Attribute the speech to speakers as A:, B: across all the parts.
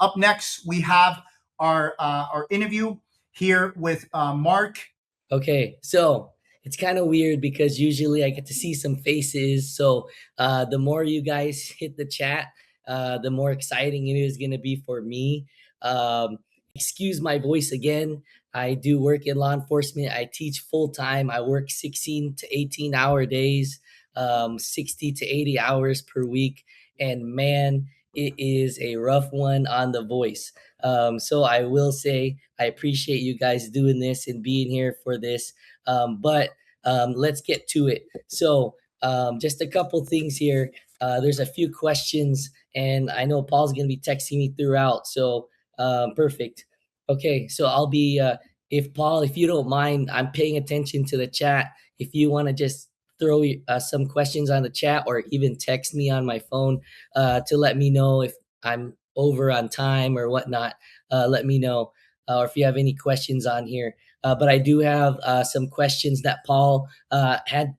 A: Up next, we have our interview here with Mark.
B: Okay, so it's kind of weird because usually I get to see some faces. So the more you guys hit the chat, the more exciting it is going to be for me. Um, Excuse my voice again. I do work in law enforcement. I teach full time. I work 16 to 18-hour days, 60 to 80 hours per week. And man, it is a rough one on the voice. So I will say I appreciate you guys doing this and being here for this. But let's get to it. So just a couple things here. There's a few questions, and I know Paul's going to be texting me throughout. So perfect. Okay, so I'll be, if Paul, if you don't mind, I'm paying attention to the chat. If you want to just throw some questions on the chat or even text me on my phone to let me know if I'm over on time or whatnot, let me know. Or if you have any questions on here. But I do have some questions that Paul had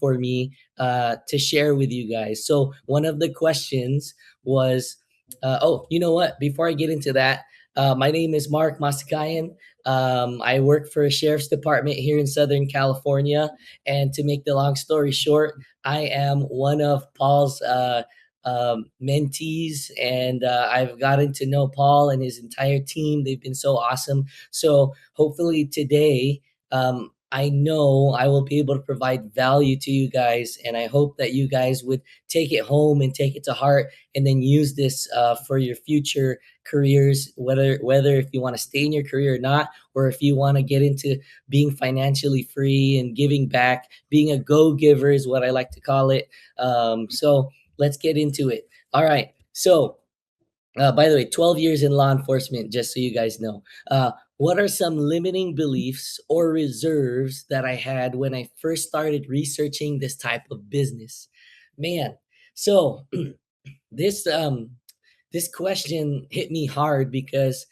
B: for me to share with you guys. So one of the questions was, oh, you know what? Before I get into that, my name is Mark Masa. I work for a sheriff's department here in Southern California. And to make the long story short, I am one of Paul's mentees, and I've gotten to know Paul and his entire team. They've been so awesome. So hopefully today, I know I will be able to provide value to you guys, and I hope that you guys would take it home and take it to heart, and then use this for your future careers, whether if you want to stay in your career or not, or if you want to get into being financially free and giving back. Being a go-giver is what I like to call it. So let's get into it. All right. So by the way, 12 years in law enforcement, just so you guys know. What are some limiting beliefs or reserves that I had when I first started researching this type of business? Man, so this this question hit me hard because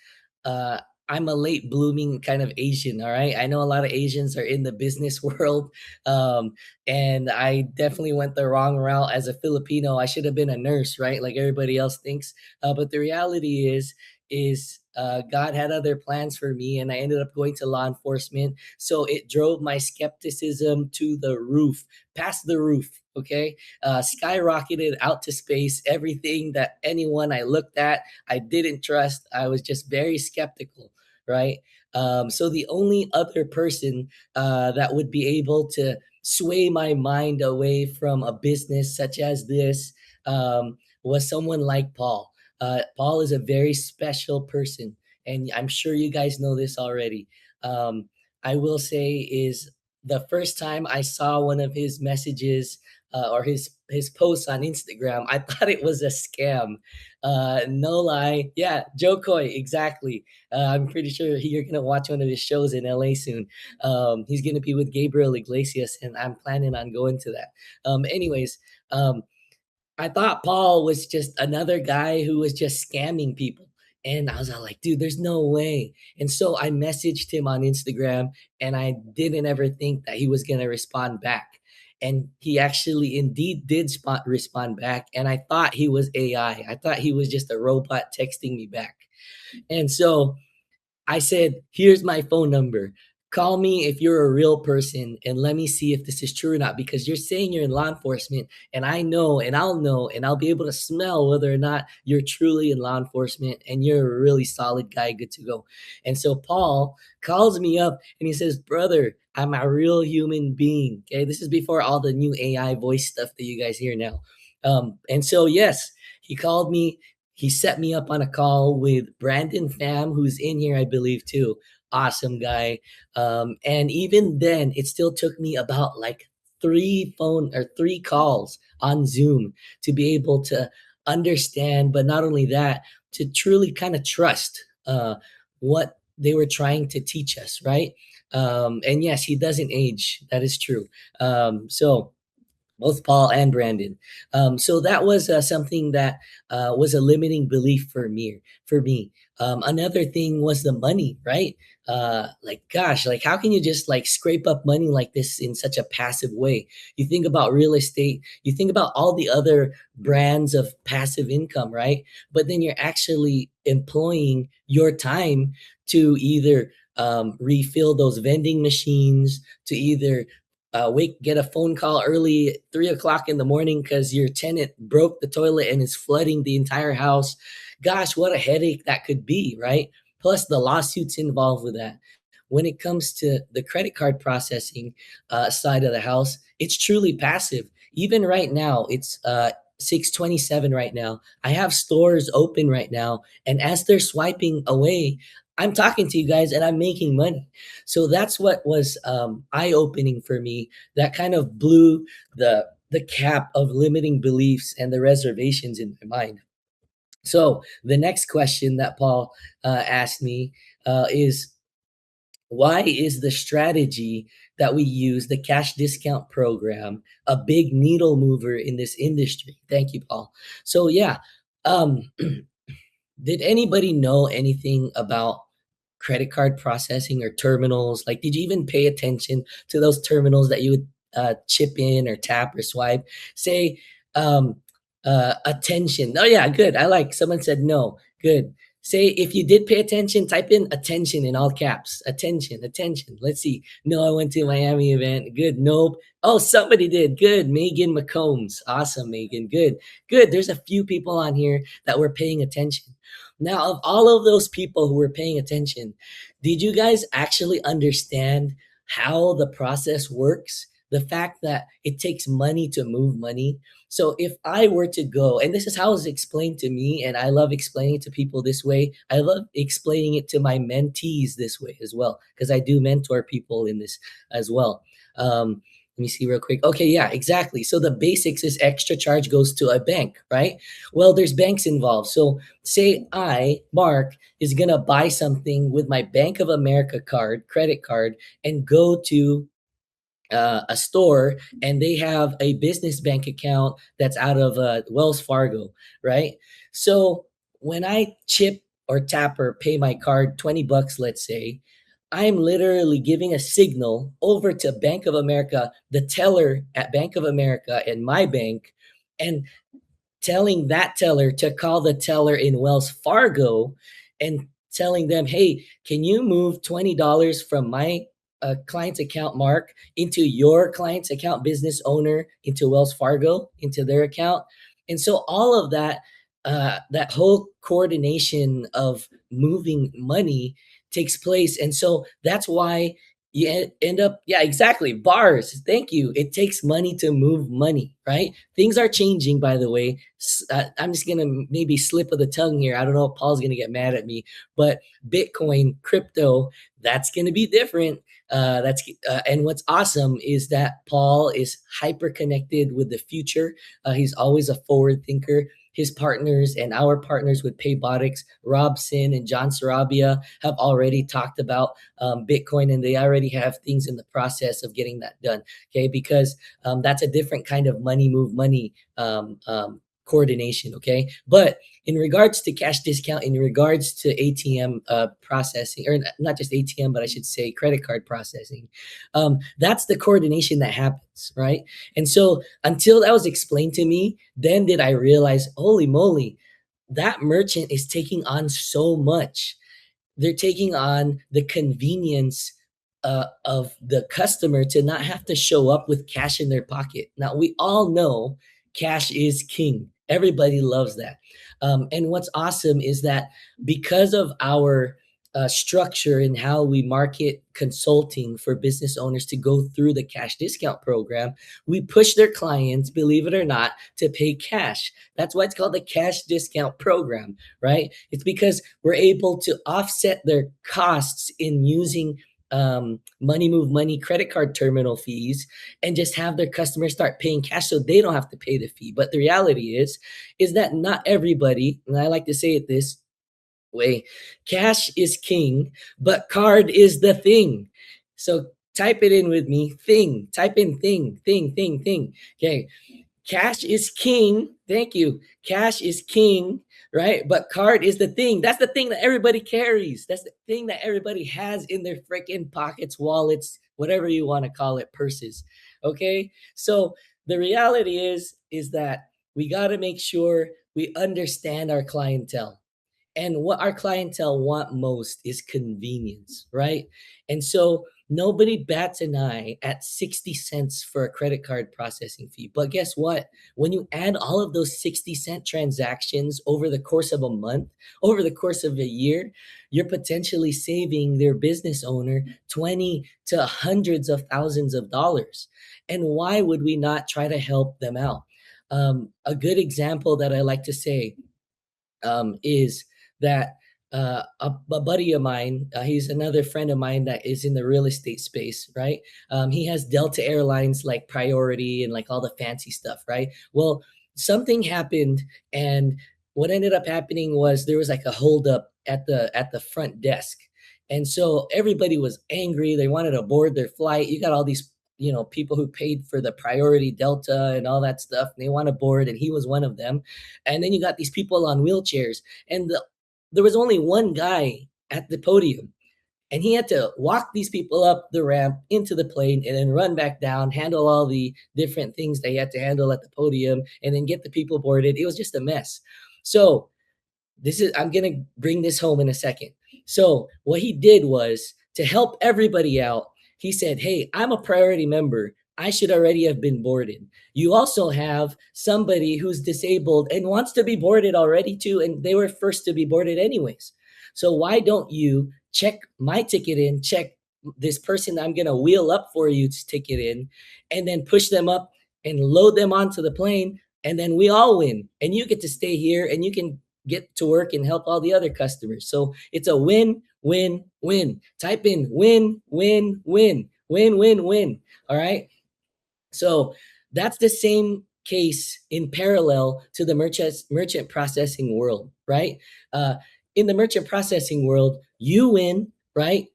B: uh, I'm a late blooming kind of Asian. All right, I know a lot of Asians are in the business world, um, and I definitely went the wrong route as a Filipino. I should have been a nurse, right, like everybody else thinks. But the reality is God had other plans for me, and I ended up going to law enforcement. So it drove my skepticism to the roof, past the roof. Okay, skyrocketed out to space. Everything that anyone I looked at, I didn't trust. I was just very skeptical, right? So the only other person that would be able to sway my mind away from a business such as this was someone like Paul. Paul is a very special person, and I'm sure you guys know this already. I will say is the first time I saw one of his messages or his posts on Instagram, I thought it was a scam. No lie, yeah, Joe Coy, exactly. I'm pretty sure you're gonna watch one of his shows in LA soon. He's gonna be with Gabriel Iglesias, and I'm planning on going to that. Anyways, I thought Paul was just another guy who was just scamming people. And I was all like, dude, there's no way. And so I messaged him on Instagram, and I didn't ever think that he was going to respond back. And he actually indeed did respond back. And I thought he was AI. I thought he was just a robot texting me back. And so I said, here's my phone number. Call me if you're a real person, and let me see if this is true or not, because you're saying you're in law enforcement, and I know and I'll be able to smell whether or not you're truly in law enforcement and you're a really solid guy, good to go. And so Paul calls me up and he says, brother, I'm a real human being. Okay. This is before all the new AI voice stuff that you guys hear now. And so, yes, he called me. He set me up on a call with Brandon Pham, who's in here, I believe, too. Awesome guy. And even then, it still took me about like three calls on Zoom to be able to understand, but not only that, to truly kind of trust what they were trying to teach us, right? And yes, he doesn't age. That is true. So both Paul and Brandon. So that was something that was a limiting belief for me. Another thing was the money, right? Like, gosh, like how can you just like scrape up money like this in such a passive way? You think about real estate, you think about all the other brands of passive income, right? But then you're actually employing your time to either refill those vending machines, to either get a phone call early at 3 o'clock in the morning because your tenant broke the toilet and is flooding the entire house. Gosh, what a headache that could be, right? Plus the lawsuits involved with that. When it comes to the credit card processing side of the house, it's truly passive. Even right now, it's 6:27 right now. I have stores open right now, and as they're swiping away, I'm talking to you guys and I'm making money. So that's what was eye-opening for me. That kind of blew the cap of limiting beliefs and the reservations in my mind. So the next question that Paul asked me is, why is the strategy that we use, the cash discount program, a big needle mover in this industry? Thank you, Paul. So yeah, um, did anybody know anything about credit card processing or terminals? Like, did you even pay attention to those terminals that you would chip in or tap or swipe? Say, um, attention. Oh, yeah, good. I like, someone said no. Good. Say, if you did pay attention, type in attention in all caps. Attention, attention. Let's see. No, I went to a Miami event. Good. Nope. Oh, somebody did. Good. Megan McCombs. Awesome, Megan. Good. Good. There's a few people on here that were paying attention. Now, of all of those people who were paying attention, did you guys actually understand how the process works? The fact that it takes money to move money. So if I were to go, and this is how it's explained to me, and I love explaining it to people this way. I love explaining it to my mentees this way as well, because I do mentor people in this as well. Let me see real quick. Okay, yeah, exactly. So the basics is extra charge goes to a bank, right? Well, there's banks involved. So say I, Mark, is going to buy something with my Bank of America card, credit card, and go to a store and they have a business bank account that's out of Wells Fargo, right? So when I chip or tap or pay my card 20 bucks, let's say, I'm literally giving a signal over to Bank of America, the teller at Bank of America and my bank, and telling that teller to call the teller in Wells Fargo and telling them, hey, can you move $20 from my client's account, Mark, into your client's account, business owner, into Wells Fargo, into their account? And so all of that, that whole coordination of moving money takes place. And so that's why you end up, yeah, exactly. Bars. Thank you. It takes money to move money, right? Things are changing, by the way. I'm just going to maybe slip of the tongue here. I don't know if Paul's going to get mad at me, but Bitcoin, crypto, that's going to be different. And what's awesome is that Paul is hyper connected with the future. He's always a forward thinker. His partners and our partners with Paybotics, Rob Sin and John Sarabia, have already talked about Bitcoin, and they already have things in the process of getting that done. Okay, because that's a different kind of money move money coordination. Okay, but in regards to cash discount, in regards to ATM processing, or not just ATM, but I should say credit card processing, that's the coordination that happens, right? And so until that was explained to me, then did I realize, holy moly, that merchant is taking on so much. They're taking on the convenience of the customer to not have to show up with cash in their pocket. Now, we all know cash is king. Everybody loves that. And what's awesome is that because of our structure and how we market consulting for business owners to go through the cash discount program, we push their clients, believe it or not, to pay cash. That's why it's called the cash discount program, right? It's because we're able to offset their costs in using money move money credit card terminal fees and just have their customers start paying cash so they don't have to pay the fee. But the reality is that not everybody, and I like to say it this way, cash is king, but card is the thing. So type it in with me. Thing. Type in thing. Okay. Cash is king. Thank you. Cash is king, right? But card is the thing. That's the thing that everybody carries. That's the thing that everybody has in their freaking pockets, wallets, whatever you want to call it, purses. Okay? So the reality is that we got to make sure we understand our clientele. And what our clientele want most is convenience, right? And so nobody bats an eye at 60 cents for a credit card processing fee. But guess what? When you add all of those 60-cent transactions over the course of a month, over the course of a year, you're potentially saving their business owner 20 to hundreds of thousands of dollars. And why would we not try to help them out? A good example that I like to say is that a buddy of mine, he's another friend of mine that is in the real estate space, right? He has Delta Airlines like priority and like all the fancy stuff, right? Well, something happened, and what ended up happening was there was like a holdup at the front desk, and so everybody was angry. They wanted to board their flight. You got all these people who paid for the priority Delta and all that stuff, and they want to board, and he was one of them. And then you got these people on wheelchairs, and there was only one guy at the podium, and he had to walk these people up the ramp into the plane and then run back down, handle all the different things they had to handle at the podium, and then get the people boarded. It was just a mess. So I'm going to bring this home in a second. So what he did was to help everybody out. He said, hey, I'm a priority member. I should already have been boarded. You also have somebody who's disabled and wants to be boarded already too, and they were first to be boarded anyways. So why don't you check my ticket in, check this person I'm going to wheel up for you's ticket in, and then push them up and load them onto the plane, and then we all win. And you get to stay here, and you can get to work and help all the other customers. So it's a win, win, win. Type in win, win, win, win, win, win. All right. So that's the same case in parallel to the merchant processing world, right? In the merchant processing world, you win, right?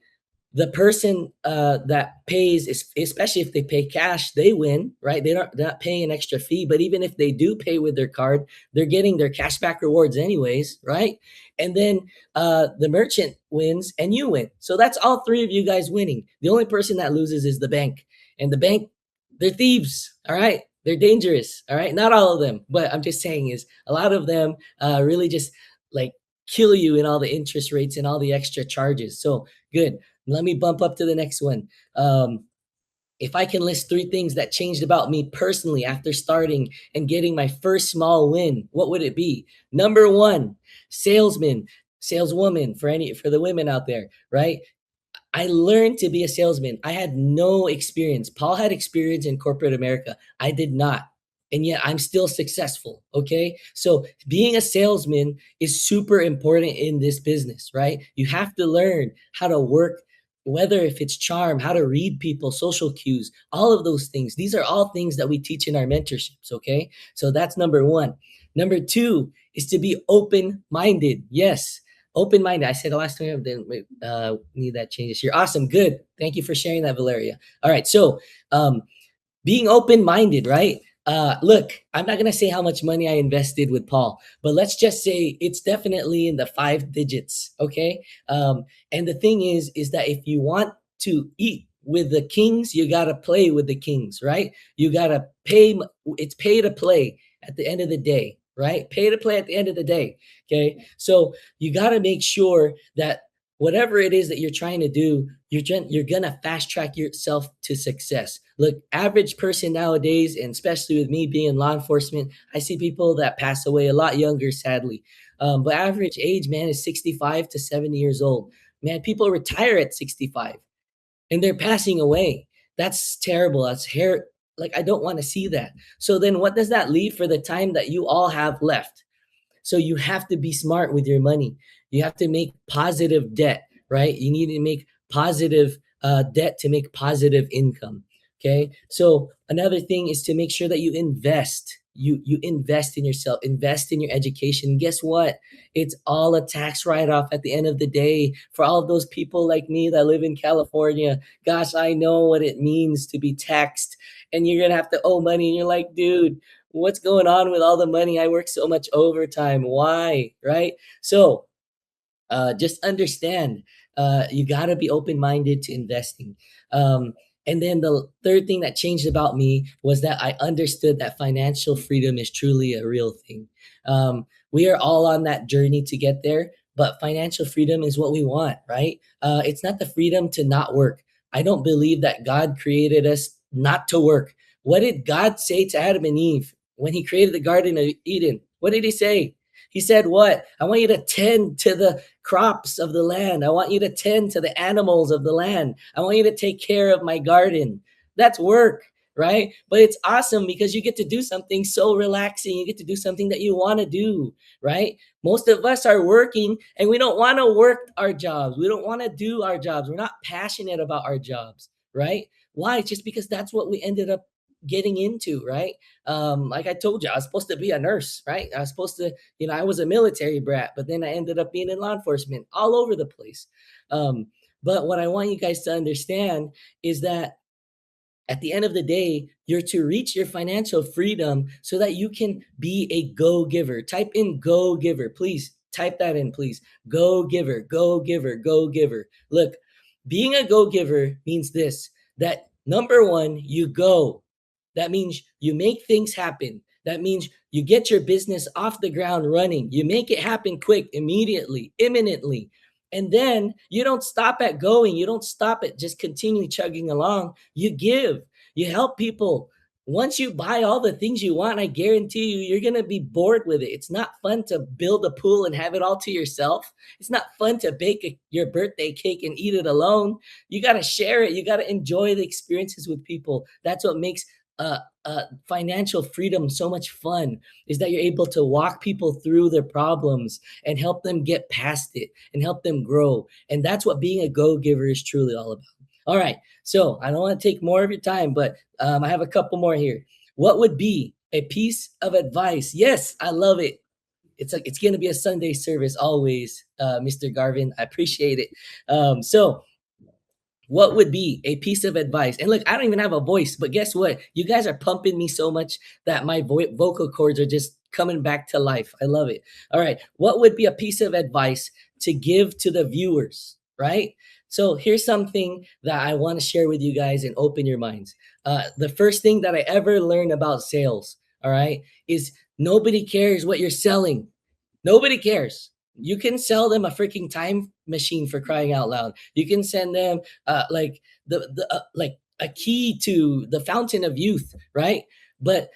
B: The person that pays, especially if they pay cash, they win, right? They're not paying an extra fee. But even if they do pay with their card, they're getting their cashback rewards anyways, right? And then the merchant wins and you win. So that's all three of you guys winning. The only person that loses is the bank. And the bank, they're thieves, all right? They're dangerous, all right? Not all of them, but I'm just saying is a lot of them really just like kill you in all the interest rates and all the extra charges. So good. Let me bump up to the next one. If I can list three things that changed about me personally after starting and getting my first small win, what would it be? Number one, salesman, saleswoman for the women out there, right? I learned to be a salesman. I had no experience. Paul had experience in corporate America. I did not. And yet I'm still successful. Okay. So being a salesman is super important in this business, right? You have to learn how to work, whether if it's charm, how to read people, social cues, all of those things. These are all things that we teach in our mentorships. Okay. So that's number one. Number two is to be open-minded. Yes. Open-minded. I said the last time, then need that change this year. Awesome. Good. Thank you for sharing that, Valeria. All right. So being open-minded, right? Look, I'm not going to say how much money I invested with Paul, but let's just say it's definitely in the 5 digits. Okay. And the thing is that if you want to eat with the kings, you got to play with the kings, right? You got to pay. It's pay to play at the end of the day, right? Pay to play at the end of the day. Okay. So you got to make sure that whatever it is that you're trying to do, you're going to fast track yourself to success. Look, average person nowadays, and especially with me being in law enforcement, I see people that pass away a lot younger, sadly. But average age, man, is 65 to 70 years old. Man, people retire at 65 and they're passing away. That's terrible. That's hair. Like, I don't want to see that. So then what does that leave for the time that you all have left? So you have to be smart with your money. You have to make positive debt, right? You need to make positive debt to make positive income. Okay. So another thing is to make sure that you invest you invest in yourself, invest in your education. Guess what? It's all a tax write-off at the end of the day. For all of those people like me that live in California, gosh, I know what it means to be taxed, and you're gonna have to owe money, and you're like, dude, what's going on with all the money? I work so much overtime. Why? Right? So just understand, you got to be open-minded to investing. um, and then the third thing that changed about me was that I understood that financial freedom is truly a real thing. We are all on that journey to get there, but financial freedom is what we want, right? It's not the freedom to not work. I don't believe that God created us not to work. What did God say to Adam and Eve when he created the Garden of Eden? What did he say? He said, what? I want you to tend to the crops of the land. I want you to tend to the animals of the land. I want you to take care of my garden. That's work, right? But it's awesome because you get to do something so relaxing. You get to do something that you want to do, right? Most of us are working and we don't want to work our jobs. We don't want to do our jobs. We're not passionate about our jobs, right? Why? Just because that's what we ended up getting into, right? Like I told you, I was supposed to be a nurse, right? I was supposed to, I was a military brat, but then I ended up being in law enforcement all over the place. Um, but what I want you guys to understand is that at the end of the day, you're to reach your financial freedom so that you can be a go giver. Type in go giver, please. Type that in, please. Go giver, go giver, go giver. Look, being a go giver means this, that number one, you go. That means you make things happen. That means you get your business off the ground running. You make it happen quick, immediately, imminently. And then you don't stop at going. You don't stop at just continually chugging along. You give, you help people. Once you buy all the things you want, I guarantee you, you're going to be bored with it. It's not fun to build a pool and have it all to yourself. It's not fun to bake your birthday cake and eat it alone. You got to share it. You got to enjoy the experiences with people. That's what makes financial freedom so much fun, is that you're able to walk people through their problems and help them get past it and help them grow. And that's what being a go-giver is truly all about. All right. So I don't want to take more of your time, but I have a couple more here. What would be a piece of advice? Yes, I love it. It's going to be a Sunday service always, Mr. Garvin. I appreciate it. So what would be a piece of advice? And look, I don't even have a voice, but guess what? You guys are pumping me so much that my vocal cords are just coming back to life. I love it. All right. What would be a piece of advice to give to the viewers? Right. So here's something that I want to share with you guys and open your minds. The first thing that I ever learned about sales, all right, is nobody cares what you're selling. Nobody cares. You can sell them a freaking time machine, for crying out loud. You can send them like like a key to the fountain of youth, right? But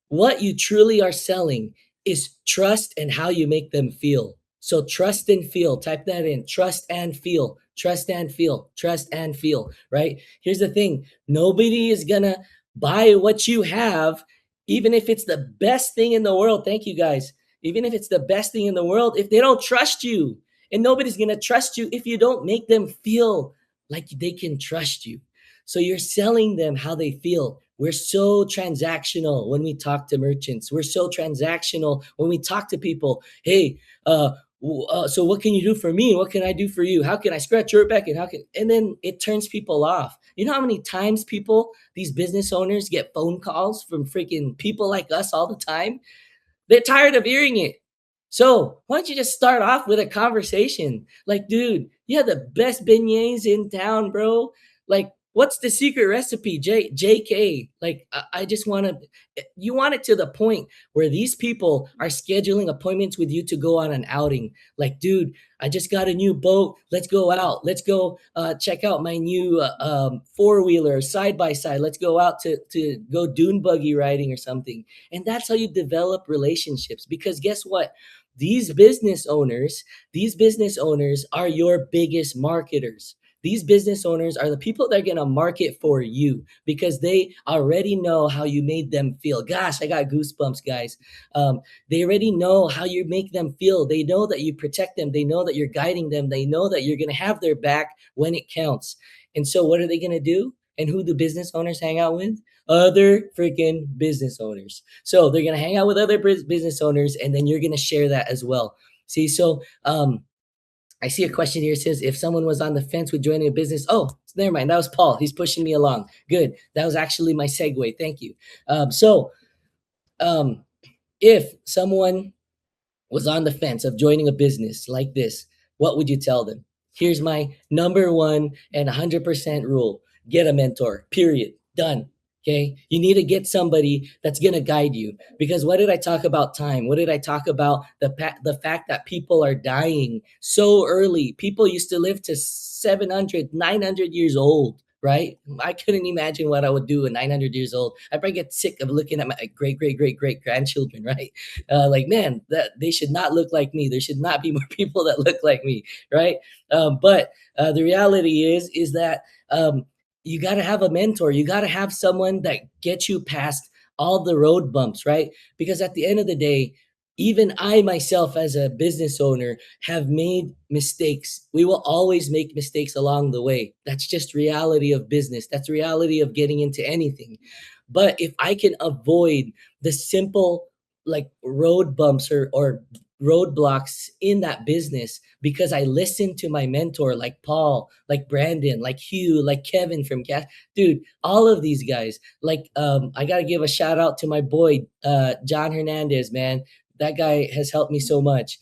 B: what you truly are selling is trust and how you make them feel. So trust and feel. Type that in. Trust and feel. Trust and feel. Trust and feel. Right? Here's the thing. Nobody is gonna buy what you have, even if it's the best thing in the world. Thank you guys. Even if it's the best thing in the world, if they don't trust you. And nobody's gonna trust you if you don't make them feel like they can trust you. So you're selling them how they feel. We're so transactional when we talk to merchants. We're so transactional when we talk to people. Hey, so what can you do for me? What can I do for you? How can I scratch your back? And then it turns people off. You know how many times these business owners get phone calls from freaking people like us all the time? They're tired of hearing it. So why don't you just start off with a conversation? Like, dude, you have the best beignets in town, bro. Like, what's the secret recipe? JK. Like, I just want to, you want it to the point where these people are scheduling appointments with you to go on an outing. Like, dude, I just got a new boat. Let's go out. Let's go check out my new four-wheeler side by side. Let's go out to go dune buggy riding or something. And that's how you develop relationships. Because guess what? These business owners are your biggest marketers. These business owners are the people that are going to market for you because they already know how you made them feel. Gosh, I got goosebumps, guys. They already know how you make them feel. They know that you protect them. They know that you're guiding them. They know that you're going to have their back when it counts. And so what are they going to do? And who do business owners hang out with? other freaking business owners. So they're gonna hang out with other business owners, and then you're gonna share that as well. See, so I see a question here. It says, if someone was on the fence with joining a business, oh, never mind. That was Paul. He's pushing me along. Good. That was actually my segue. Thank you. So um, if someone was on the fence of joining a business like this, what would you tell them? Here's my number one and 100% rule: get a mentor, period. Done. Okay. You need to get somebody that's going to guide you. Because what did I talk about time? What did I talk about? The fact that people are dying so early. People used to live to 700, 900 years old. Right? I couldn't imagine what I would do at 900 years old. I'd probably get sick of looking at my great, great, great, great grandchildren, right? Like, man, that they should not look like me. There should not be more people that look like me, right? But the reality is that you got to have a mentor. You got to have someone that gets you past all the road bumps, right? Because at the end of the day, even I myself, as a business owner, have made mistakes. We will always make mistakes along the way. That's just reality of business. That's reality of getting into anything. But if I can avoid the simple, like, road bumps or roadblocks in that business, because I listened to my mentor, like Paul, like Brandon, like Hugh, like Kevin from Gas, dude, all of these guys. Like, I gotta give a shout out to my boy, John Hernandez, man. That guy has helped me so much.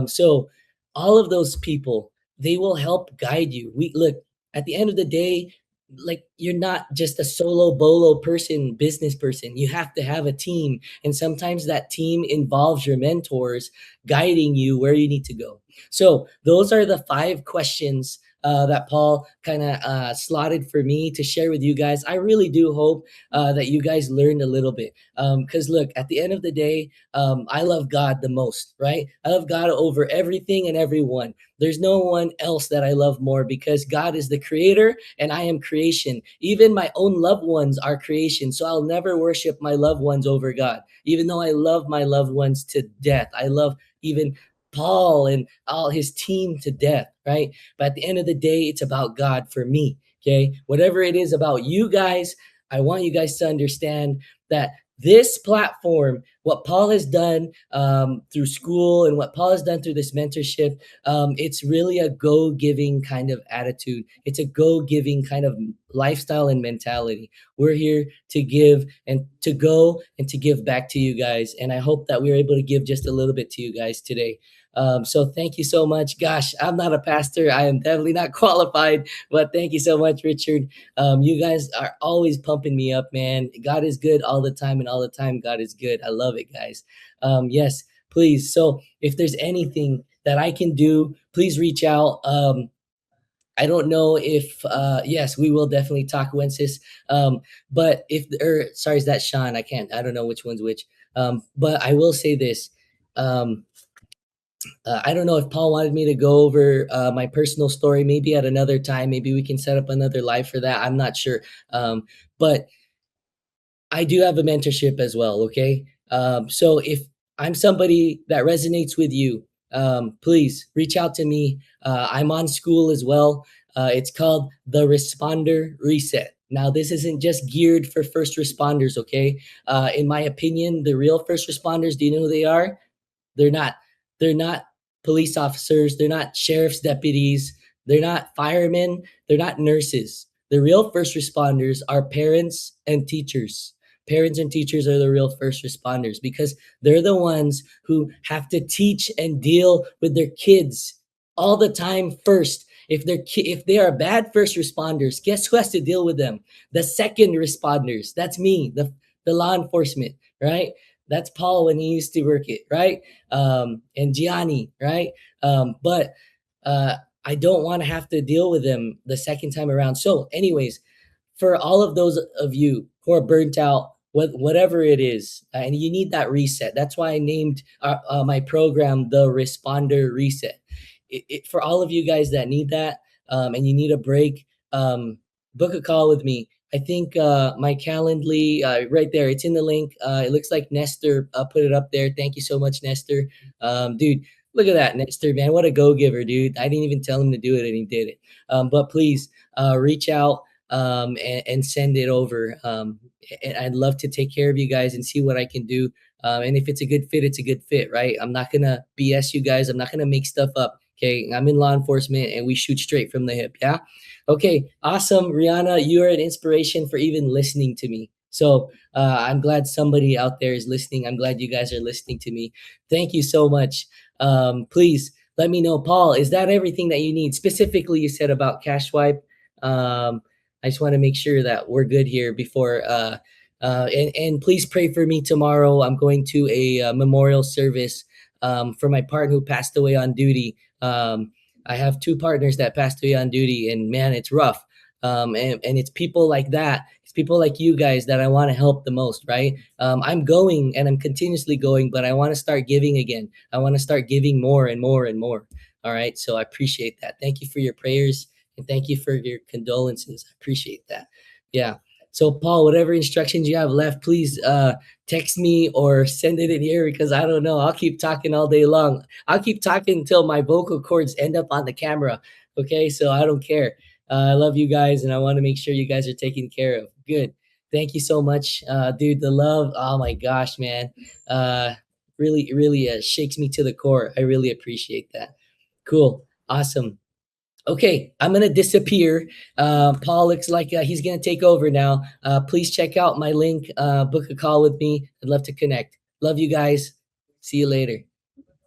B: So all of those people, they will help guide you. We look, at the end of the day, like, you're not just a solo bolo person, business person. You have to have a team, and sometimes that team involves your mentors guiding you where you need to go. So those are the 5 questions that Paul kind of slotted for me to share with you guys. I really do hope that you guys learned a little bit, because look, at the end of the day, I love God the most, right? I love God over everything and everyone. There's no one else that I love more, because God is the creator and I am creation. Even my own loved ones are creation. So I'll never worship my loved ones over God, even though I love my loved ones to death. I love even Paul and all his team to death, right? But at the end of the day, it's about God for me. Okay. Whatever it is about you guys, I want you guys to understand that this platform, what Paul has done through school and what Paul has done through this mentorship, it's really a go-giving kind of attitude. It's a go-giving kind of lifestyle and mentality. We're here to give and to go and to give back to you guys. And I hope that we were able to give just a little bit to you guys today. So thank you so much. Gosh, I'm not a pastor. I am definitely not qualified, but thank you so much, Richard. You guys are always pumping me up, man. God is good all the time, and all the time God is good. I love it, guys. Yes, please. So if there's anything that I can do, please reach out. I don't know if yes, we will definitely talk, Wences. But if, or sorry, is that Sean? I don't know which one's which. But I will say this. Um, I don't know if Paul wanted me to go over my personal story, maybe at another time. Maybe we can set up another live for that. I'm not sure. But I do have a mentorship as well. Okay. So if I'm somebody that resonates with you, please reach out to me. I'm on school as well. It's called the Responder Reset. Now, this isn't just geared for first responders. Okay. In my opinion, the real first responders, do you know who they are? They're not they're not police officers, they're not sheriff's deputies, they're not firemen, they're not nurses. The real first responders are parents and teachers. Parents and teachers are the real first responders, because they're the ones who have to teach and deal with their kids all the time first. If they are bad first responders, guess who has to deal with them? The second responders. That's me, the law enforcement, right? That's Paul when he used to work it, right? And Gianni, right? But uh, I don't want to have to deal with them the second time around. So, anyways, for all of those of you who are burnt out, whatever it is, and you need that reset. That's why I named my program the Responder Reset. For all of you guys that need that, and you need a break, book a call with me. I think my Calendly right there. It's in the link. It looks like Nestor put it up there. Thank you so much, Nestor. Dude, look at that, Nestor, man. What a go giver, dude. I didn't even tell him to do it, and he did it. But please reach out. and send it over. And I'd love to take care of you guys and see what I can do. And if it's a good fit, it's a good fit, right? I'm not gonna BS you guys. I'm not gonna make stuff up. Okay, I'm in law enforcement and we shoot straight from the hip. Yeah. Okay, awesome. Rihanna, you are an inspiration for even listening to me. So I'm glad somebody out there is listening. I'm glad you guys are listening to me. Thank you so much. Please let me know, Paul, is that everything that you need? Specifically, you said about cash swipe. I just want to make sure that we're good here before. And please pray for me tomorrow. I'm going to a memorial service for my partner who passed away on duty. I have two partners that passed away on duty, and man, it's rough. And it's people like that. It's people like you guys that I want to help the most, right? I'm going and I'm continuously going, but I want to start giving again. I want to start giving more and more and more. All right. So I appreciate that. Thank you for your prayers and thank you for your condolences. I appreciate that. Yeah. So Paul, whatever instructions you have left, please text me or send it in here because I don't know. I'll keep talking all day long. I'll keep talking until my vocal cords end up on the camera. Okay. So I don't care. I love you guys and I want to make sure you guys are taken care of. Good. Thank you so much. Dude, the love. Oh my gosh, man. Really, really shakes me to the core. I really appreciate that. Cool. Awesome. Okay, I'm gonna disappear. Paul looks like he's gonna take over now. Please check out my link. Book a call with me. I'd love to connect. Love you guys. See you later.